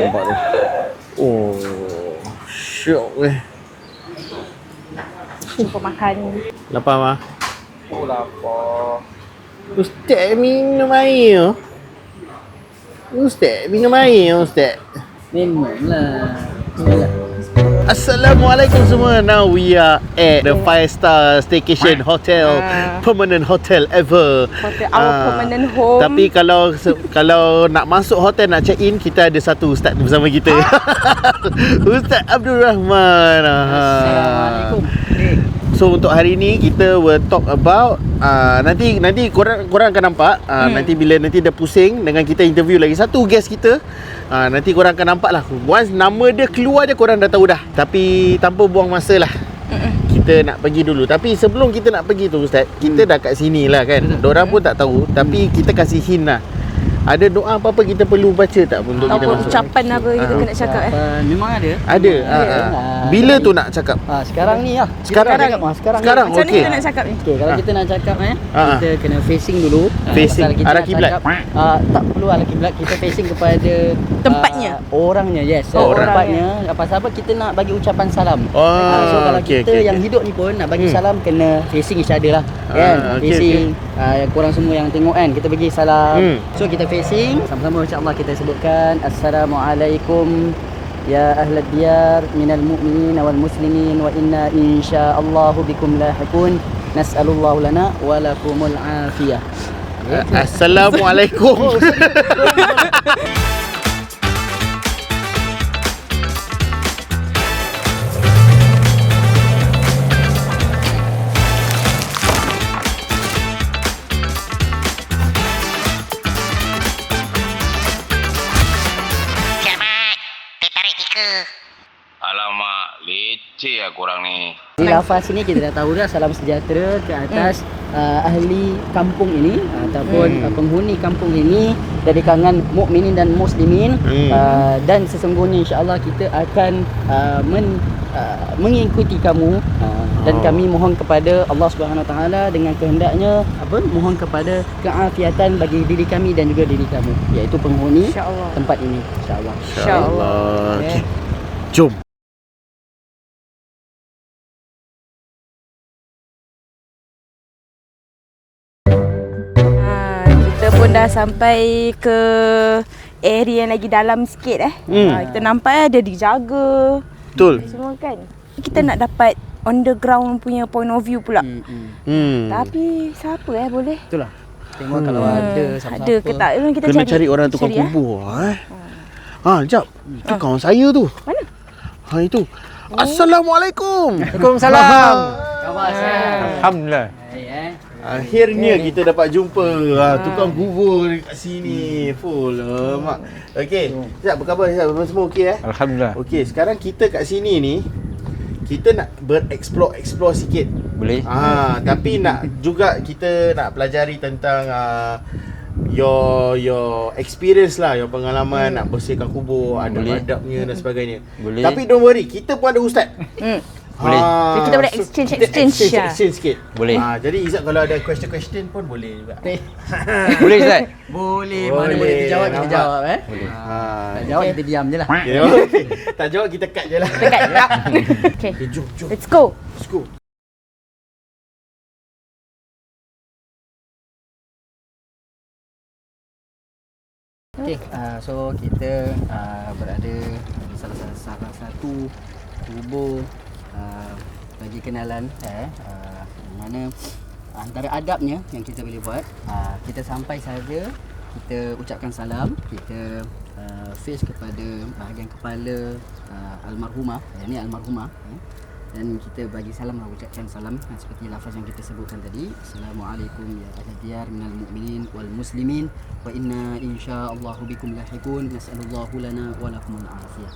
nampak tu. Oh, syok Jumpa makan. Lapar mah? Oh, lapar. Ustaz minum air. Ustaz minum air, Ustaz. Minumlah. Assalamualaikum semua. Now we are at the 5-star staycation hotel, permanent hotel ever. Hotel our permanent home. Tapi kalau nak masuk hotel, nak check in, kita ada satu ustaz bersama kita. Ustaz Abdul Rahman. Assalamualaikum. So untuk hari ni kita will talk about nanti korang akan nampak nanti bila nanti dah pusing dengan kita interview lagi satu guest kita, nanti korang akan nampak lah. Once nama dia keluar je korang dah tahu dah. Tapi tanpa buang masa lah, kita nak pergi dulu. Tapi sebelum kita nak pergi tu Ustaz, kita dah kat sini lah kan. Diorang pun tak tahu, tapi kita kasih hint lah. Ada doa apa-apa kita perlu baca tak untuk kita masuk? Ucapan apa kita kena cakap Memang ada. Ada. Bila tu nak cakap? Sekarang ni lah. Sekarang. Macam mana kita nak cakap ni? Okey, kalau kita nak cakap kita kena facing dulu. Facing Pasal kita arah nak kiblat. cakap, tak perlu arah kiblat, kita facing kepada Tempatnya. Orangnya, yes. Tempatnya. Pasal apa kita nak bagi ucapan salam. So kalau okey, kita okey, yang hidup ni pun nak bagi salam kena facing each other lah. Kan? okey, Facing yang korang semua yang tengok kan, kita bagi salam. So kita facing sama-sama, insya-Allah kita sebutkan Assalamualaikum ya ahlad diyar minal mu'minin wal muslimin wa inna insyaallahu bikum lahiqun nas'alullahu lana wa lakumul afiyah. Assalamualaikum. Alamak, leceh lah korang ni. Di lafaz sini kita dah tahu dah salam sejahtera ke atas ahli kampung ini ataupun penghuni kampung ini dari kalangan mukminin dan muslimin, dan sesungguhnya insya-Allah kita akan mengikuti kamu, dan kami mohon kepada Allah Subhanahu Wa Taala dengan kehendaknya mohon kepada keafiatan bagi diri kami dan juga diri kamu, iaitu penghuni tempat ini insya-Allah. InsyaAllah. Okay. Jom. Kita pun dah sampai ke area yang lagi dalam sikit kita nampak ada dijaga. Betul. Semua kan. Kita nak dapat on the ground punya point of view pula. Tapi siapa boleh? Itulah. Tengok kalau ada siapa-siapa. Ada ke tak? Kita Kena cari orang tukang kubur. Sekejap. Itu kawan saya tu. Mana? Itu. Assalamualaikum. Waalaikumsalam. Alhamdulillah. Akhirnya kita dapat jumpa tukang kubur dekat sini. Full mak. Okey. Sekejap, apa khabar? Semua okey Alhamdulillah. Okey, sekarang kita kat sini ni kita nak explore sikit. Boleh. Tapi nak juga kita nak pelajari tentang your experience lah, your pengalaman nak bersihkan kubur, adab-adabnya dan sebagainya. Boleh. Tapi don't worry, kita pun ada ustaz. Boleh. So, kita boleh exchange sikit. Boleh. Jadi Izzat kalau ada question pun boleh juga. Boleh Ustaz? Boleh. Mana boleh dijawab kita jawab Boleh. Tak jawab kita diam je lah. Tak jawab kita cut je lah. Okay. Jom. Let's go. Okay, so kita berada di salah satu kubur bagi kenalan mana antara adabnya yang kita boleh buat, kita sampai saja, kita ucapkan salam, kita face kepada bahagian kepala almarhumah, ini almarhumah, dan kita bagi salam, ucapkan salam seperti lafaz yang kita sebutkan tadi. Assalamualaikum ya ahli diyar minal mu'minin wal muslimin wa inna insyaallahu bikum lahiqun nas'alullahu lana wa lakumul afiyah.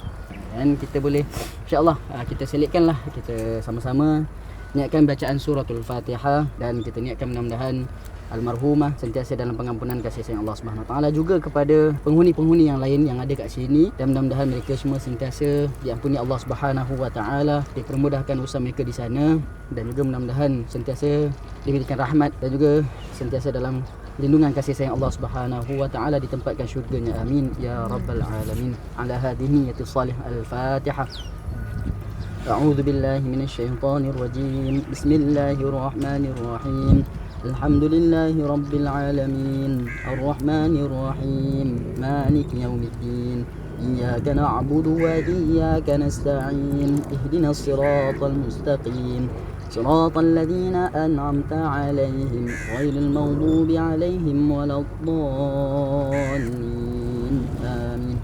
Dan kita boleh insya-Allah kita selitkanlah, kita sama-sama niatkan bacaan suratul Fatihah, dan kita niatkan mudah-mudahan almarhumah sentiasa dalam pengampunan kasih sayang Allah Subhanahu Wa Taala, juga kepada penghuni-penghuni yang lain yang ada kat sini, dan mudah-mudahan mereka semua sentiasa diampuni Allah Subhanahu Wa Taala, dipermudahkan usaha mereka di sana, dan juga mudah-mudahan sentiasa diberikan rahmat dan juga sentiasa dalam lindungan kasih sayang Allah Subhanahu wa taala ditempatkan syurganya. Amin ya rabbal alamin. Ala hadhihi niyyati salih. Al-Fatihah. A'udzu billahi minasyaitonir rajim. Bismillahirrahmanirrahim. Alhamdulillahi rabbil alamin. Arrahmanir rahim. Maliki yaumiddin. Iyyaka na'budu wa iyyaka nasta'in. Ihdinas siratal mustaqim. صراط الذين أنعمت عليهم غير المغضوب عليهم ولا الضالين آمين.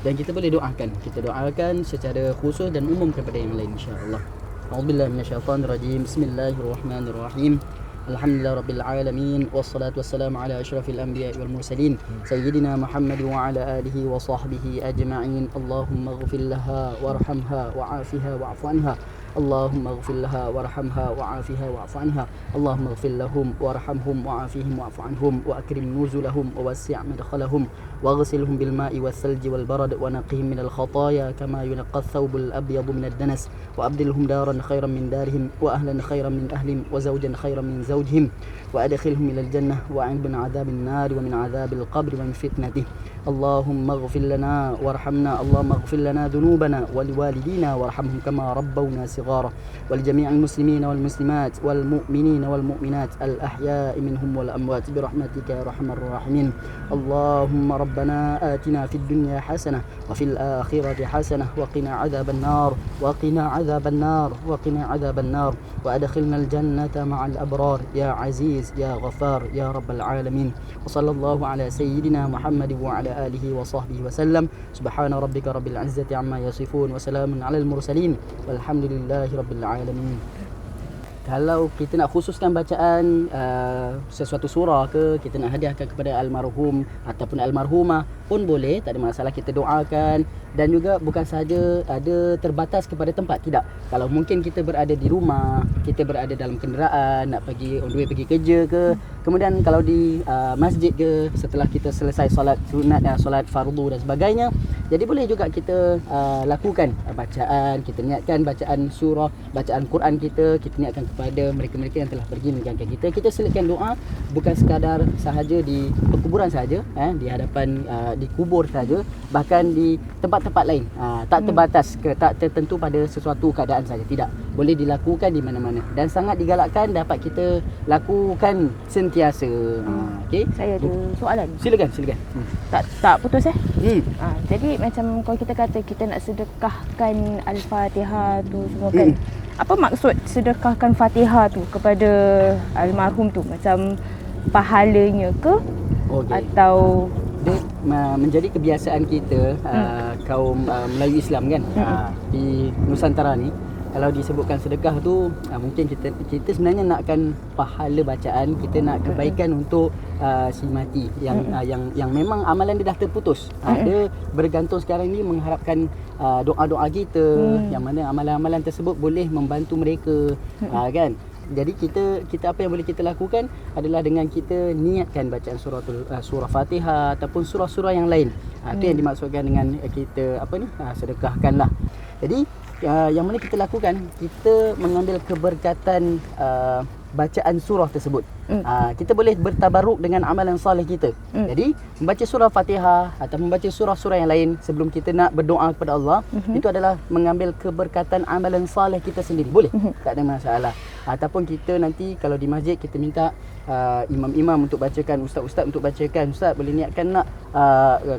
Dan kita boleh doakan. Kita doakan secara khusus dan umum kepada yang lain insya-Allah. A'udzubillahi minasyaitonirrajim. Bismillahirrahmanirrahim. Alhamdulillah rabbil alamin wassalatu wassalamu ala asyrafil anbiya'i wal mursalin sayyidina Muhammad wa ala alihi wa sahbihi ajma'in. Allahumma ighfir laha warhamha wa'afiha wa'fu anha. اللهم اغفر لها وارحمها وعافها واعف عنها. اللهم اغفر لهم وارحمهم وعافهم واعف عنهم واكرم نزلهم ووسع مدخلهم واغسلهم بالماء والثلج والبرد ونقهم من الخطايا كما ينقى الثوب الابيض من الدنس وابدلهم دارا خيرا من دارهم واهلا خيرا من اهلهم وزوجا خيرا من زوجهم وادخلهم الى الجنه واعذ من عذاب النار ومن عذاب القبر ومن فتنته. اللهم اغفر لنا وارحمنا. اللهم اغفر لنا ذنوبنا ولوالدينا وارحمهم كما ربونا صغارا ولجميع المسلمين والمسلمات والمؤمنين والمؤمنات الأحياء منهم والأموات برحمتك يا أرحم الراحمين. اللهم ربنا آتنا في الدنيا حسنة وفي الآخرة حسنة وقنا عذاب النار وقنا عذاب النار وقنا عذاب النار وأدخلنا الجنة مع الأبرار يا عزيز يا غفار يا رب العالمين. وصلى الله على سيدنا محمد وعلى آله وصحبه وسلم. سبحان ربك رب العزة عما يصفون وسلام على المرسلين والحمد لله رب العالمين. Kalau kita nak khususkan bacaan sesuatu surah ke, kita nak hadiahkan kepada almarhum ataupun almarhumah pun boleh, tak ada masalah, kita doakan. Dan juga bukan sahaja ada terbatas kepada tempat, tidak. Kalau mungkin kita berada di rumah, kita berada dalam kenderaan, nak pergi on the way pergi kerja ke, kemudian kalau di masjid ke, setelah kita selesai solat sunat, solat fardu dan sebagainya, jadi boleh juga kita lakukan bacaan, kita niatkan bacaan surah, bacaan Quran kita niatkan kepada mereka-mereka yang telah pergi meninggalkan kita. Kita selitkan doa bukan sekadar sahaja di perkuburan sahaja, di hadapan di kubur sahaja, bahkan di tempat-tempat lain. Tak terbatas ke, tak tertentu pada sesuatu keadaan saja, tidak. Boleh dilakukan di mana-mana dan sangat digalakkan dapat kita lakukan sentiasa. Okey. Saya ada soalan. Silakan. Tak putus jadi macam kalau kita kata kita nak sedekahkan Al-Fatihah tu semua kan. Apa maksud sedekahkan Fatihah tu kepada almarhum tu? Macam pahalanya ke? Atau dia menjadi kebiasaan kita kaum Melayu Islam kan, di Nusantara ni, kalau disebutkan sedekah tu mungkin kita sebenarnya nakkan pahala bacaan, kita nak kebaikan untuk si mati yang memang amalan dia dah terputus. Dia bergantung sekarang ni mengharapkan doa-doa kita, yang mana amalan-amalan tersebut boleh membantu mereka, kan. Jadi kita apa yang boleh kita lakukan adalah dengan kita niatkan bacaan surah Fatihah ataupun surah-surah yang lain. Itu yang dimaksudkan dengan kita sedekahkanlah. Jadi yang mana kita lakukan, kita mengambil keberkatan bacaan surah tersebut. Kita boleh bertabaruk dengan amalan soleh kita. Jadi membaca surah Fatihah atau membaca surah-surah yang lain sebelum kita nak berdoa kepada Allah, itu adalah mengambil keberkatan amalan soleh kita sendiri. Boleh, tak ada masalah. Ataupun kita nanti kalau di masjid kita minta imam-imam untuk bacakan, ustaz-ustaz untuk bacakan, ustaz boleh niatkan nak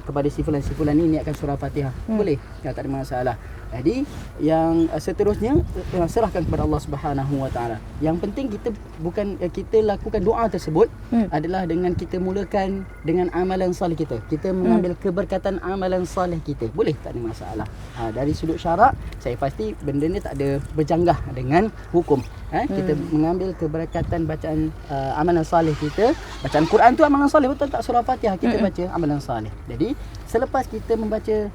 kepada si fulan ni niatkan surah Fatihah. Boleh, tak ada masalah. Jadi yang seterusnya serahkan kepada Allah Subhanahu Wa Taala. Yang penting kita lakukan doa tersebut adalah dengan kita mulakan dengan amalan soleh kita. Kita mengambil keberkatan amalan soleh kita. Boleh, tak ada masalah. Dari sudut syarak saya pasti benda ni tak ada berjanggah dengan hukum. Kita mengambil keberkatan bacaan amalan soleh kita. Bacaan Quran tu amalan soleh, betul tak? Surah Fatihah kita baca amalan soleh. Jadi selepas kita membaca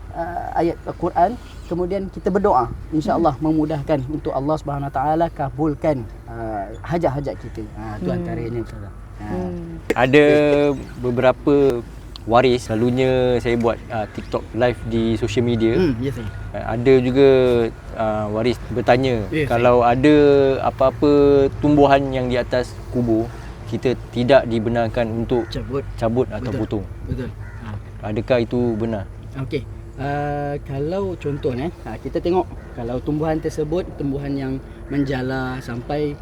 ayat Quran, kemudian kita berdoa, insya-Allah memudahkan untuk Allah Subhanahu Wa Taala kabulkan hajat-hajat kita. Itu antaranya insya-Allah. Ada beberapa waris, selalunya saya buat TikTok live di social media. Ya saya. Ada juga waris bertanya, kalau ada apa-apa tumbuhan yang di atas kubur kita tidak dibenarkan untuk cabut atau Betul. potong. Betul. Adakah itu benar? Okey. Kalau contohnya kita tengok kalau tumbuhan tersebut tumbuhan yang menjala sampai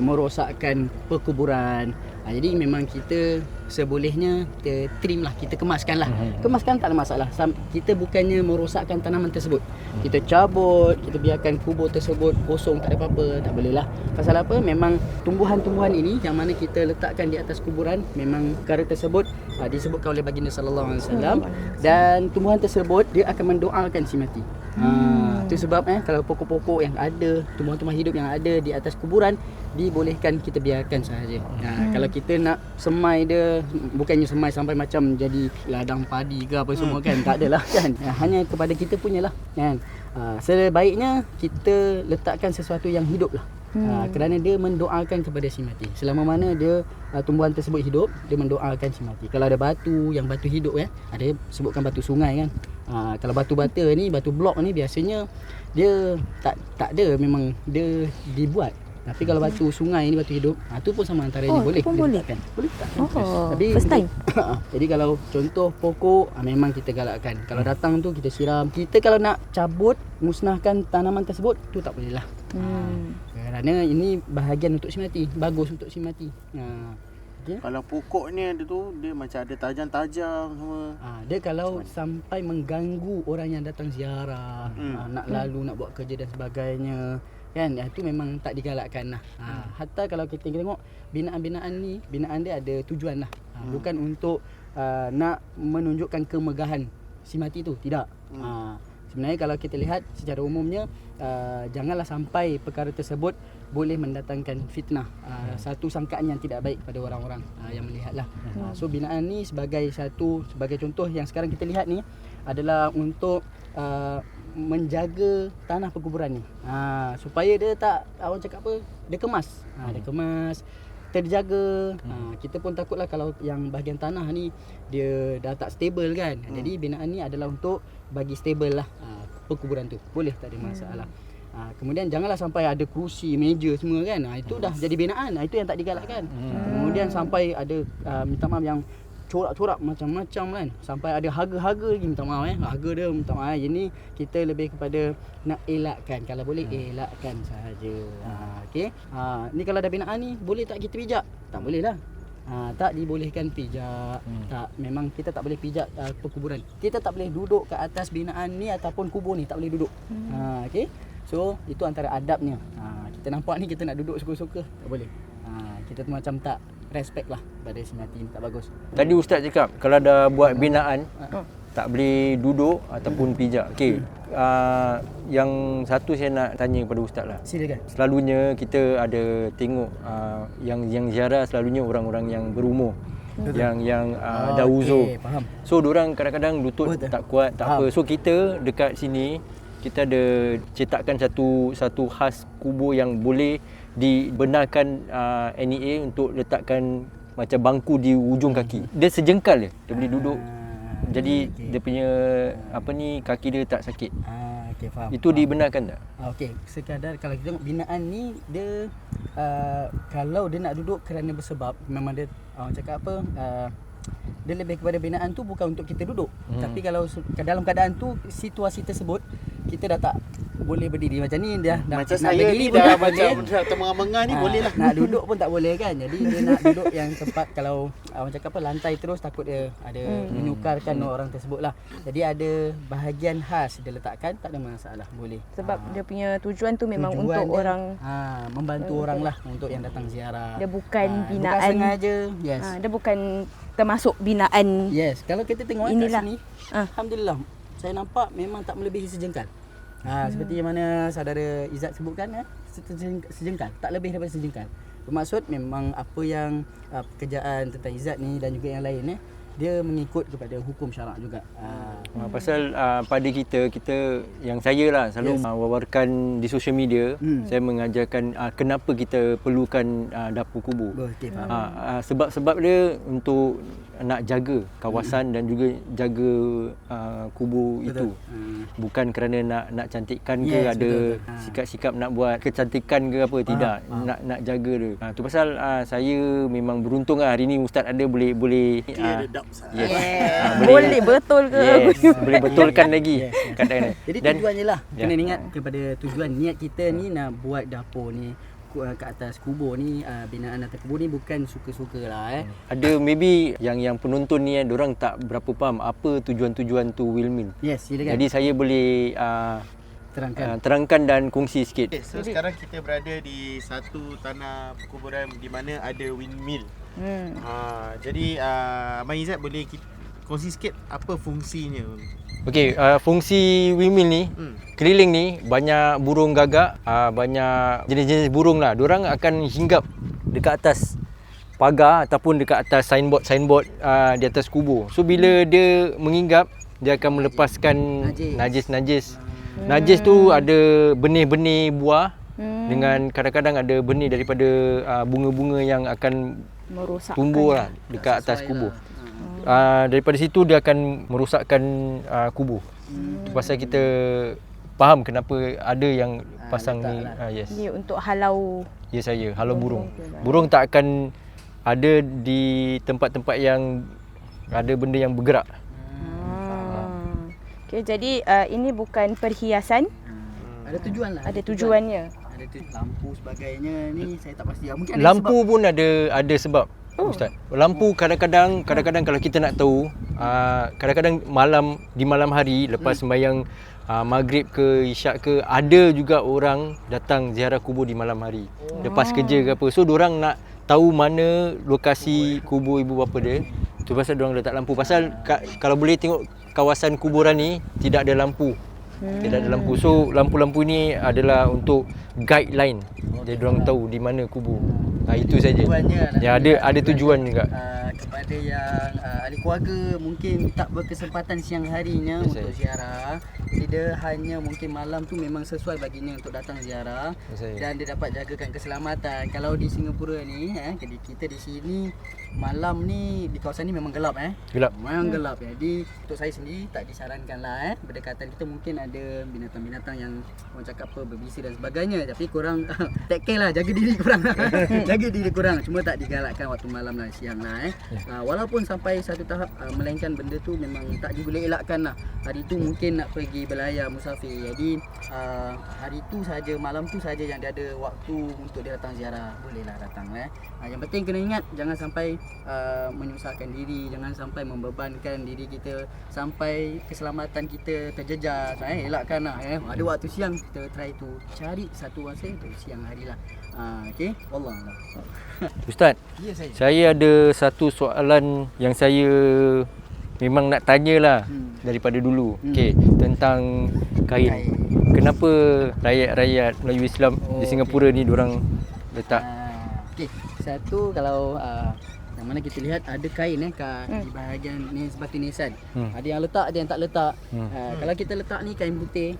merosakkan perkuburan. Jadi memang kita sebolehnya kita trim lah, kita kemaskan lah. Kemaskan tak ada masalah. Kita bukannya merosakkan tanaman tersebut. Kita cabut, kita biarkan kubur tersebut kosong, tak ada apa-apa, tak boleh lah. Pasal apa? Memang tumbuhan-tumbuhan ini yang mana kita letakkan di atas kuburan, memang perkara tersebut disebutkan oleh baginda sallallahu alaihi wasallam, dan tumbuhan tersebut dia akan mendoakan si mati. Itu sebab kalau pokok-pokok yang ada, tumbuhan-tumbuhan hidup yang ada di atas kuburan dibolehkan kita biarkan sahaja. Kalau kita nak semai dia, bukannya semai sampai macam jadi ladang padi ke apa semua kan, tak adalah kan. Hanya kepada kita punyalah kan. Sebaiknya kita letakkan sesuatu yang hidup lah. Kerana dia mendoakan kepada si mati. Selama mana dia tumbuhan tersebut hidup, dia mendoakan si mati. Kalau ada batu, yang batu hidup ada sebutkan batu sungai kan. Kalau batu bata ni, batu blok ni biasanya dia tak ada, memang dia dibuat. Tapi kalau batu sungai ni, batu hidup, tu pun sama antara ni boleh. Boleh. Boleh tak? Tapi first time. Jadi kalau contoh pokok, memang kita galakkan. Kalau datang tu kita siram. Kita kalau nak cabut, musnahkan tanaman tersebut, tu tak boleh lah. Kerana ini bahagian untuk si mati, bagus untuk si mati. Kalau pokok ni ada tu, dia macam ada tajam-tajam semua. Dia kalau sampai mengganggu orang yang datang ziarah, nak lalu, nak buat kerja dan sebagainya, kan, itu memang tak digalakkan lah. Hatta kalau kita tengok binaan-binaan ni, binaan dia ada tujuan lah. Bukan untuk nak menunjukkan kemegahan si mati tu, tidak. Sebenarnya kalau kita lihat secara umumnya, janganlah sampai perkara tersebut boleh mendatangkan fitnah, satu sangkaan yang tidak baik pada orang-orang yang melihatlah. So binaan ni sebagai contoh yang sekarang kita lihat ni adalah untuk menjaga tanah perkuburan ni, supaya dia tak, orang cakap apa, dia kemas, dia kemas, terjaga. Kita pun takutlah kalau yang bahagian tanah ni dia dah tak stable kan. Jadi binaan ni adalah untuk bagi stable lah perkuburan tu. Boleh, tak ada masalah. Kemudian janganlah sampai ada kerusi, meja semua kan. Itu dah jadi binaan. Itu yang tak digalakkan. Kemudian sampai ada minta maaf yang corak-corak macam-macam kan. Sampai ada harga-harga lagi, minta maaf harga dia minta maaf. Ini kita lebih kepada nak elakkan. Kalau boleh elakkan sahaja. Okey. Ni kalau ada binaan ni, boleh tak kita pijak? Tak boleh lah. Tak dibolehkan pijak. Tak, memang kita tak boleh pijak perkuburan. Kita tak boleh duduk ke atas binaan ni ataupun kubur ni, tak boleh duduk. Okey. So itu antara adabnya. Kita nampak ni kita nak duduk suka-suka, tak boleh. Kita tu macam tak respect lah pada si mati, tak bagus. Tadi Ustaz cakap kalau dah buat binaan tak boleh duduk ataupun pijak. Okey. Yang satu saya nak tanya kepada Ustaz lah. Silakan. Selalunya kita ada tengok yang ziarah selalunya orang-orang yang berumur. Yang dah uzur. Faham. So diorang kadang-kadang lutut tak kuat, tak apa. So kita dekat sini kita ada cetakkan satu khas kubur yang boleh dibenarkan NEA untuk letakkan macam bangku di ujung kaki. Dia sejengkal je, dia boleh duduk. Jadi dia punya kaki dia tak sakit. Okey, faham. Itu dibenarkan tak? Okey, sekadar kalau kita tengok binaan ni dia kalau dia nak duduk kerana bersebab, memang dia orang cakap apa, dia lebih kepada binaan tu bukan untuk kita duduk. Tapi kalau dalam keadaan tu, situasi tersebut, kita dah tak boleh berdiri macam ni, dia dah Macam nak saya berdiri ni pun dah tak macam boleh. tengah-tengah ni boleh lah. Nak duduk pun tak boleh kan. Jadi dia nak duduk yang tempat, kalau orang cakap apa, lantai terus, takut dia ada menyukarkan orang tersebut lah. Jadi ada bahagian khas dia letakkan, tak ada masalah, boleh. Sebab dia punya tujuan tu memang Tujuan untuk dia, orang membantu orang lah, untuk yang datang ziarah. Dia bukan binaan. Bukan sengaja. Yes. Dia bukan termasuk binaan. Yes, kalau kita tengok Inilah. kat sini, alhamdulillah, saya nampak memang tak melebihi sejengkal. Seperti yang mana saudara Izzat sebutkan, sejengkal, tak lebih daripada sejengkal. Bermaksud memang apa yang pekerjaan tentang Izzat ni dan juga yang lain dia mengikut kepada hukum syarak juga. Pasal pada kita yang saya lah selalu wawarkan di social media, saya mengajarkan kenapa kita perlukan dapur kubur. Okey, faham. Sebab-sebab dia untuk nak jaga kawasan dan juga jaga kubur itu. Bukan kerana nak cantikkan ke, Yes, ada betul. sikap-sikap nak buat kecantikan ke apa, tidak. Nak jaga dia. Tu pasal saya memang beruntung lah hari ni Ustaz ada boleh Clear the doubts. yes. Boleh betul ke? Yes, boleh betulkan lagi kadang-kadang. Jadi Dan tujuannya lah, Ya. kena ingat kepada tujuan niat kita ni nak buat dapur ni ke atas kubur ni, binaan atas kubur ni bukan suka-suka lah ada maybe yang penonton ni diorang tak berapa faham apa tujuan-tujuan tu will mean. Yes, silakan. Jadi saya boleh terangkan. terangkan dan kongsi sikit. Okay, so sekarang kita berada di satu tanah perkuburan di mana ada windmill. Jadi Abang Izzat boleh kongsi sikit apa fungsinya? Okey, fungsi windmill ni, keliling ni banyak burung gagak, banyak jenis-jenis burung lah. Diorang akan hinggap dekat atas pagar ataupun dekat atas signboard di atas kubur. So bila dia menginggap, dia akan melepaskan najis. Najis tu ada benih-benih buah dengan kadang-kadang ada benih daripada bunga-bunga yang akan Merosakkan. tumbuh lah dekat atas kubur. Daripada situ dia akan merosakkan kubur. Tu pasal kita faham kenapa ada yang pasang ni. Yes. Ni untuk halau. Ya saya, halau burung. Burung tak akan ada di tempat-tempat yang ada benda yang bergerak. Okey, jadi ini bukan perhiasan. Ada tujuan lah. Ada tujuannya. Ada lampu sebagainya ni saya tak pasti. Mungkin ada Lampu sebab. pun ada sebab. Ustaz. Lampu kadang-kadang kalau kita nak tahu, kadang-kadang di malam hari lepas sembahyang maghrib ke isyak ke, ada juga orang datang ziarah kubur di malam hari. Lepas kerja ke apa. So diorang nak tahu mana lokasi kubur ibu bapa dia. Tu pasal diorang letak lampu. Pasal kalau boleh tengok kawasan kuburan ni tidak ada lampu. Tidak ada lampu. So lampu-lampu ni adalah untuk guideline. Jadi diorang tahu di mana kubur. Itu saja. Ya, ada tujuan juga. Kepada yang ahli keluarga mungkin tak berkesempatan siang harinya Yes, untuk ziarah. Jadi dia hanya mungkin malam tu memang sesuai baginya untuk datang ziarah. Yes, dan dia dapat jagakan keselamatan. Kalau di Singapura ni kita di sini malam ni di kawasan ni memang gelap Gelap. Memang gelap. Jadi untuk saya sendiri tak disarankan lah berdekatan kita mungkin ada binatang-binatang yang orang cakap apa berbisa dan sebagainya, tapi korang take care lah, jaga diri korang. Jaga diri korang, cuma tak digalakkan waktu malam lah, siang lah walaupun sampai satu tahap melainkan benda tu memang tak boleh elakkan lah. Hari tu mungkin nak pergi belayar musafir, jadi hari tu saja, malam tu saja yang dia ada waktu untuk dia datang ziarah, bolehlah datang yang penting kena ingat jangan sampai menyusahkan diri, jangan sampai membebankan diri kita sampai keselamatan kita terjejas. Elakkan lah ada waktu siang kita try tu cari satu masa untuk siang hari lah. Okey, wallah. Ustaz, Ya, saya ada satu soalan yang saya memang nak tanyalah daripada dulu. Okey, tentang kain. Kenapa rakyat-rakyat Melayu Islam di Singapura ni diorang letak Okey, satu kalau yang mana kita lihat ada kain di bahagian ni sebatu nisan. Ada yang letak, ada yang tak letak. Kalau kita letak ni kain putih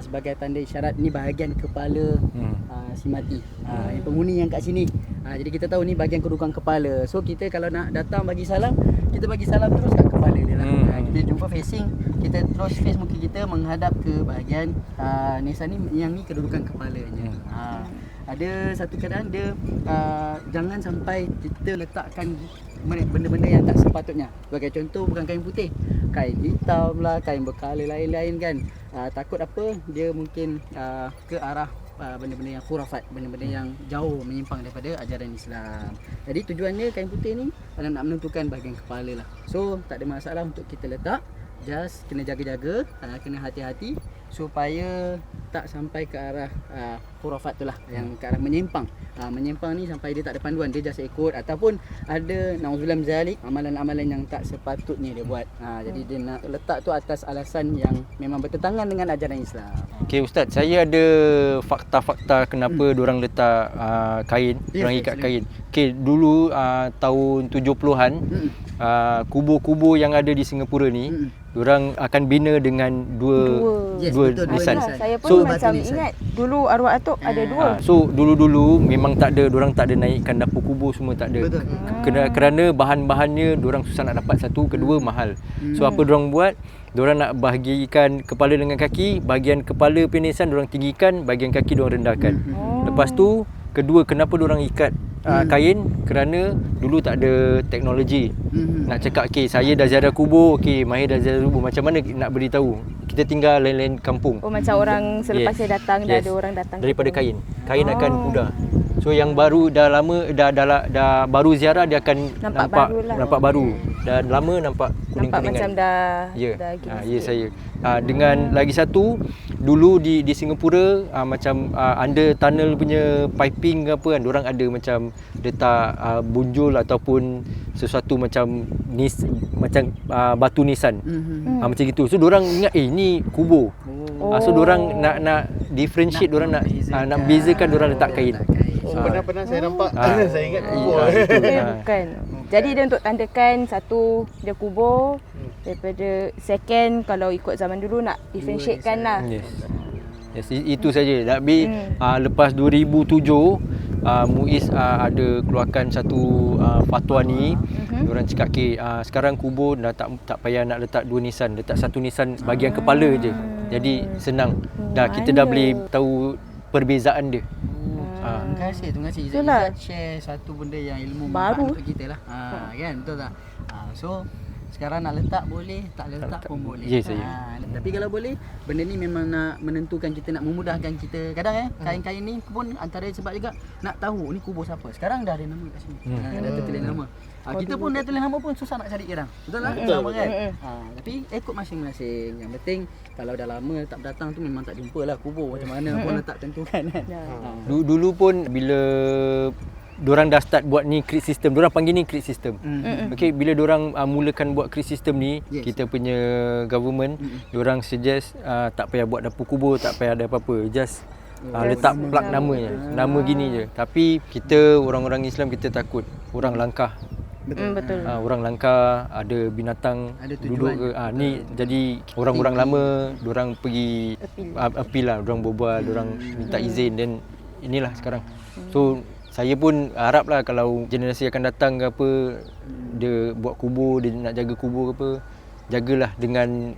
sebagai tanda isyarat ni bahagian kepala si mati. Penghuni yang kat sini. Jadi kita tahu ni bahagian kedudukan kepala. So kita kalau nak datang bagi salam, kita bagi salam terus kat kepala dia lah. Kita jumpa facing, kita terus face muka kita menghadap ke bahagian nisan ni, yang ni kedudukan kepalanya. Ada satu keadaan dia jangan sampai kita letakkan benda-benda yang tak sepatutnya. Sebagai contoh, bukan kain putih, kain hitam lah, kain berkala lain-lain kan. Takut apa, dia mungkin ke arah benda-benda yang khurafat, benda-benda yang jauh menyimpang daripada ajaran Islam. Jadi tujuannya kain putih ni adalah nak menentukan bahagian kepala lah. So tak ada masalah untuk kita letak, just kena jaga-jaga, kena hati-hati supaya tak sampai ke arah khurafat tu lah, yang ke arah menyimpang. Menyimpang ni sampai dia tak ada panduan, dia just ikut, ataupun ada nauzubillah min zalik, amalan-amalan yang tak sepatutnya dia buat. Jadi dia nak letak tu atas alasan yang memang bertentangan dengan ajaran Islam. Okey Ustaz, saya ada fakta-fakta kenapa diorang letak kain, diorang ikat kain. Okey, dulu tahun 70-an kubur-kubur yang ada di Singapura ni, diorang akan bina dengan dua betul, nisan. Saya pun So, macam ingat dulu arwah atuk ada dua. So dulu-dulu memang tak ada, diorang tak ada naikkan dapur kubur, semua tak ada. Betul. Kerana bahan-bahannya diorang susah nak dapat, satu, kedua mahal. So apa diorang buat? Diorang nak bahagikan kepala dengan kaki, bahagian kepala penisan diorang tinggikan, bahagian kaki diorang rendahkan. Lepas tu, kedua, kenapa diorang ikat kain? Kerana dulu tak ada teknologi. Nak cakap, okey, saya dah ziarah kubur, okey, Mahir dah ziarah kubur, macam mana nak beritahu? Kita tinggal lain-lain kampung. Oh, macam orang selepas saya datang dah ada orang datang. Daripada kain. Kain akan pudar. So yang baru dah lama dah baru ziarah, dia akan nampak baru. Dan lama nampak kuning-kuningan. Nampak macam dah Ya, saya. Dengan lagi satu, dulu di Singapura macam under tunnel punya piping ke apa kan, diorang ada macam letak bunjul ataupun sesuatu macam batu nisan. Macam gitu. So diorang ingat ni kubur. So diorang nak differentiate, diorang nak bezakan, diorang letak kain. Pernah saya nampak. Saya ingat kubur. Bukan. Jadi dia untuk tandakan, satu dia kubur, daripada second kalau ikut zaman dulu nak differentiatekan lah. Yes, itu saja. Tapi lepas 2007 MUIS ada keluarkan satu fatwa ni. Diorang cakap, okey, sekarang kubur dah tak payah nak letak dua nisan, letak satu nisan bahagian kepala je. Jadi senang. Kita dah boleh tahu perbezaan dia. Terima kasih Izzat share satu benda yang ilmu baru untuk kita lah. Kan, betul tak? So sekarang nak letak boleh, tak letak pun boleh. Ya, saya. Tapi kalau boleh, benda ni memang nak menentukan kita, nak memudahkan kita. Kadang kain-kain ni pun antara sebab juga nak tahu ni kubur siapa. Sekarang dah ada nama kat sini. Dah tertulis nama. Kita pun dah tulis nama pun susah nak cari orang. Betul tak? Nama kan? Tapi ikut masing-masing. Yang penting kalau dah lama tak datang tu memang tak jumpa lah kubur macam mana pun letak tentukan kan. Dulu pun bila diorang dah start buat ni grid system, diorang panggil ni grid system. Okey, bila diorang mulakan buat grid system ni, kita punya government, diorang suggest tak payah buat dapur kubur, tak payah ada apa-apa, just letak plug namanya, nama gini je. Tapi kita orang-orang Islam, kita takut orang langkah. Betul. Orang langkah, ada binatang ada duduk ke. Ni jadi orang-orang lama diorang pergi appeal lah, diorang berbual, diorang minta izin, dan inilah sekarang. So saya pun haraplah kalau generasi akan datang ke apa, dia buat kubur, dia nak jaga kubur ke apa, jagalah dengan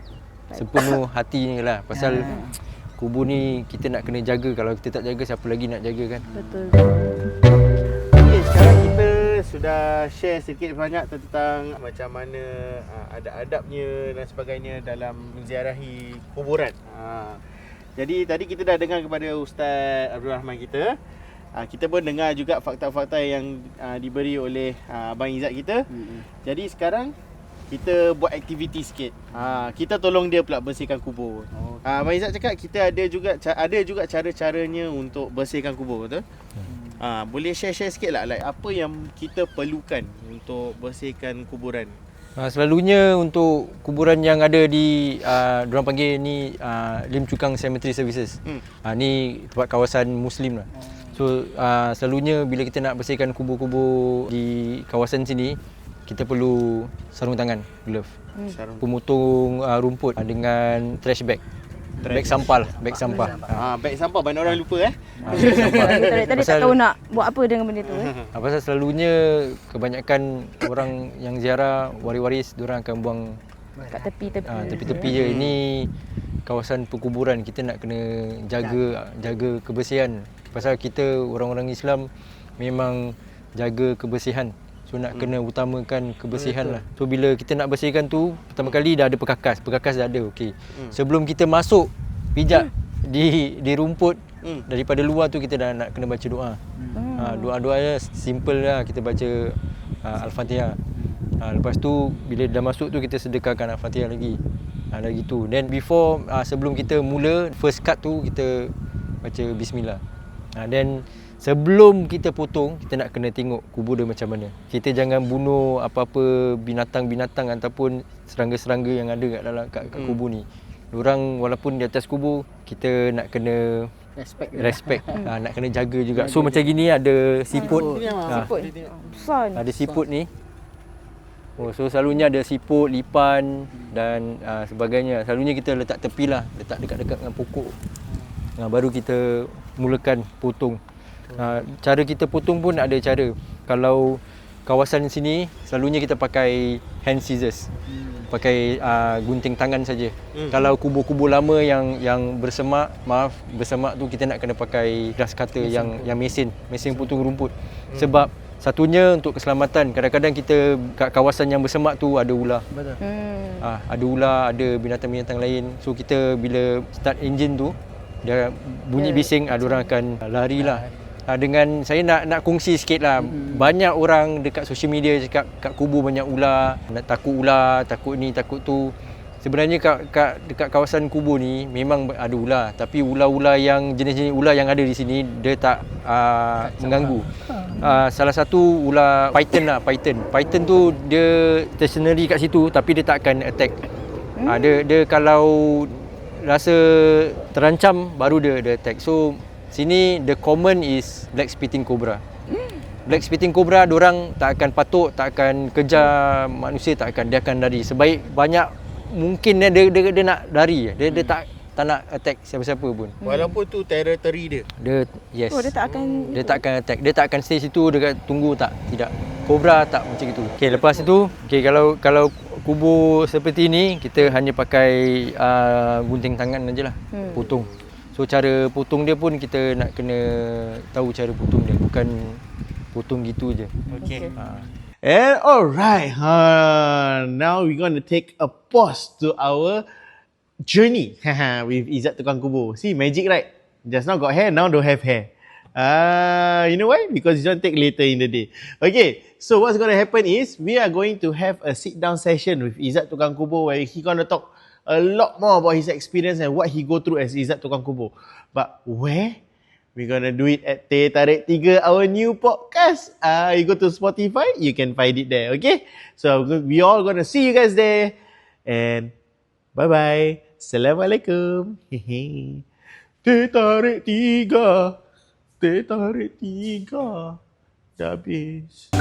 sepenuh hati ni lah. Pasal kubur ni kita nak kena jaga. Kalau kita tak jaga, siapa lagi nak jaga kan? Betul. Okay, sekarang kita sudah share sedikit banyak tentang macam mana ada adabnya dan sebagainya dalam menziarahi kuburan. Jadi tadi kita dah dengar kepada Ustaz Abdul Rahman kita. Kita pun dengar juga fakta-fakta yang diberi oleh Abang Izzat kita. Jadi sekarang kita buat aktiviti sikit. Kita tolong dia pula bersihkan kubur. Abang Izzat cakap kita ada juga cara-caranya untuk bersihkan kubur, betul? Boleh share sikit lah, like apa yang kita perlukan untuk bersihkan kuburan? Selalunya untuk kuburan yang ada di diorang panggil ni Lim Chu Kang Cemetery Services. Ni tempat kawasan Muslim lah. So selalunya bila kita nak bersihkan kubur-kubur di kawasan sini, kita perlu sarung tangan, glove, pemotong rumput dengan trash bag. Beg sampah. Beg sampah banyak orang lupa Tadi tak tahu nak buat apa dengan benda tu. Pasal selalunya kebanyakan orang yang ziarah waris-waris, diorang akan buang Kat tepi-tepi. je. Ini kawasan perkuburan, kita nak kena jaga kebersihan. Pasal kita orang-orang Islam memang jaga kebersihan. So nak kena utamakan kebersihan lah. So bila kita nak bersihkan tu, pertama kali dah ada perkakas dah ada, okey. Sebelum kita masuk pijak di rumput, daripada luar tu kita dah nak kena baca doa. Doa-doanya simple lah, kita baca Al-Fatihah. Lepas tu bila dah masuk tu kita sedekahkan Al-Fatihah lagi. Dah gitu. Then before sebelum kita mula first cut tu kita baca bismillah. Then sebelum kita potong, kita nak kena tengok kubur dia macam mana. Kita jangan bunuh apa-apa binatang-binatang ataupun serangga-serangga yang ada kat dalam kat kubur ni. Diorang walaupun di atas kubur, kita nak kena respect. Nak kena jaga juga. So macam gini ada siput. Siput. Besar ni. Ada siput ni. So selalunya ada siput, lipan dan sebagainya. Selalunya kita letak tepi lah, letak dekat-dekat dengan pokok. Baru kita mulakan potong. Cara kita potong pun ada cara. Kalau kawasan sini selalunya kita pakai hand scissors. Pakai gunting tangan saja. Kalau kubur-kubur lama yang bersemak, bersemak tu kita nak kena pakai grass cutter yang mesin potong rumput. Sebab satunya untuk keselamatan. Kadang-kadang kita kat kawasan yang bersemak tu ada ular. Betul. Ada ular, ada binatang-binatang lain. So kita bila start enjin tu, dia bunyi bising, diorang akan lari lah. Dengan saya nak kongsi sikit lah. Banyak orang dekat social media cakap kat kubur banyak ular, nak takut ular, takut ni, takut tu. Sebenarnya dekat kawasan kubur ni memang ada ular, tapi ular-ular yang jenis-jenis ular yang ada di sini dia tak mengganggu. Salah satu ular python lah, python tu dia stationary kat situ tapi dia tak akan attack. Dia kalau rasa terancam baru dia attack. So sini the common is black spitting cobra. Black spitting cobra diorang tak akan patuk, tak akan kejar manusia, dia akan lari. Sebaik banyak mungkin dia nak lari. Dia tak nak attack siapa-siapa pun. Walaupun tu territory dia. Yes. Oh, dia tak akan attack. Dia tak akan stay situ dekat tunggu, tidak. Cobra tak macam itu. Okey, lepas itu, kalau kubur seperti ini kita hanya pakai gunting tangan ajalah. Potong. So cara potong dia pun kita nak kena tahu cara potong dia, bukan potong gitu je. Okay. And alright, now we're going to take a pause to our journey with Izzat Tukang Kubur. See, magic right? Just now got hair, now don't have hair. You know why? Because you don't take later in the day. Okay, so what's going to happen is we are going to have a sit down session with Izzat Tukang Kubur where he going to talk a lot more about his experience and what he go through as Izzat Tukang Kubur. But where? We're gonna do it at Teh Tarik 3, our new podcast. You go to Spotify, you can find it there, okay? So we all gonna see you guys there. And bye-bye. Assalamualaikum. Teh Tarik 3. Teh Tarik 3. Dah habis.